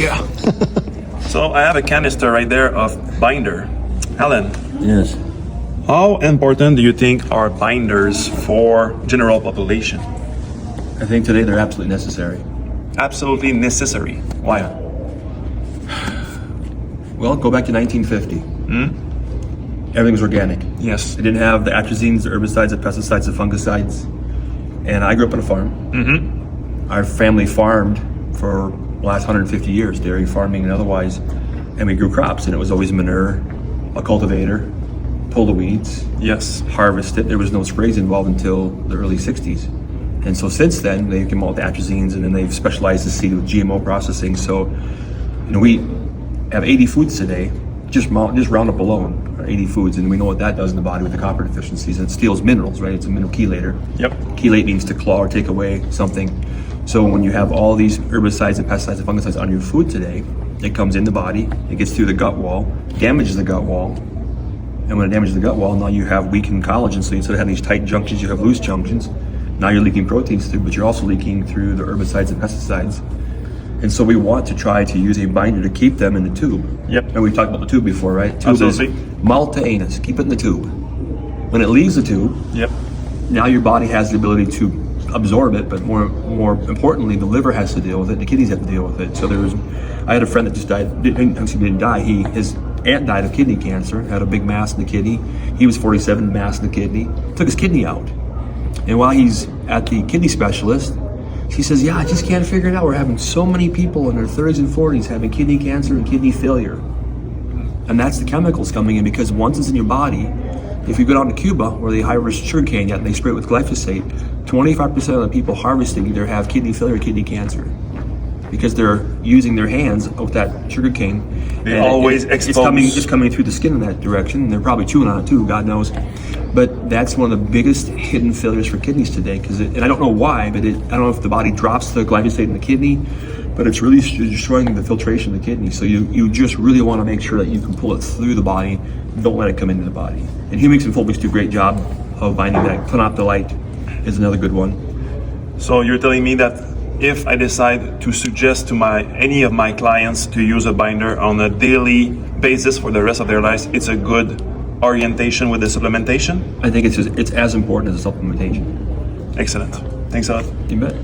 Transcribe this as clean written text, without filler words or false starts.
Yeah. So I have a canister right there of binder. Alan, Yes. how important do you think are binders for general population? I think today they're absolutely necessary. Absolutely necessary. Why? Well, go back to 1950. Everything was organic. Yes. They didn't have the atrazines, the herbicides, the pesticides, the fungicides. And I grew up on a farm. Our family farmed for the last 150 years, dairy farming and otherwise. And we grew crops, and it was always manure, a cultivator, pull the weeds, Yes. harvest it. There was no sprays involved until the early 60s. And so since then, they came out with atrazines, and then they've specialized the seed with GMO processing. So, we have 80 foods today, just Roundup alone, are 80 foods, and we know what that does in the body with the copper deficiencies. It steals minerals, right? It's a mineral chelator. Yep. Chelate means to claw or take away something. So when you have all these herbicides and pesticides and fungicides on your food today, it comes in the body, it gets through the gut wall, damages the gut wall, and when it damages the gut wall, now you have weakened collagen. So instead of having these tight junctions, you have loose junctions. Now you're leaking proteins through, but you're also leaking through the herbicides and pesticides. And so we want to try to use a binder to keep them in the tube. Yep. And we've talked about the tube before, right? Tube Absolutely. is mouth to anus. Keep it in the tube. When it leaves the tube, Yep. now your body has the ability to absorb it, but more importantly, the liver has to deal with it, the kidneys have to deal with it. So I had a friend that just died, didn't die. His aunt died of kidney cancer, had a big mass in the kidney. He was 47, mass in the kidney, took his kidney out. And while he's at the kidney specialist, she says, yeah, I just can't figure it out. We're having so many people in their 30s and 40s having kidney cancer and kidney failure. And that's the chemicals coming in, because once it's in your body, if you go down to Cuba where they harvest sugarcane yet and they spray it with glyphosate, 25% of the people harvesting either have kidney failure or kidney cancer, because they're using their hands with that sugarcane. They always expose. It's coming through the skin in that direction, and they're probably chewing on it too, God knows. But that's one of the biggest hidden failures for kidneys today, and I don't know why, but I don't know if the body drops the glyphosate in the kidney, but it's really destroying the filtration of the kidney. So you just really want to make sure that you can pull it through the body, don't let it come into the body. And Humix and Fulvics do a great job of binding that. Clinoptilite is another good one. So you're telling me that if I decide to suggest to any of my clients to use a binder on a daily basis for the rest of their lives, it's a good orientation with the supplementation? I think it's as important as a supplementation. Excellent. Thanks a lot. You bet.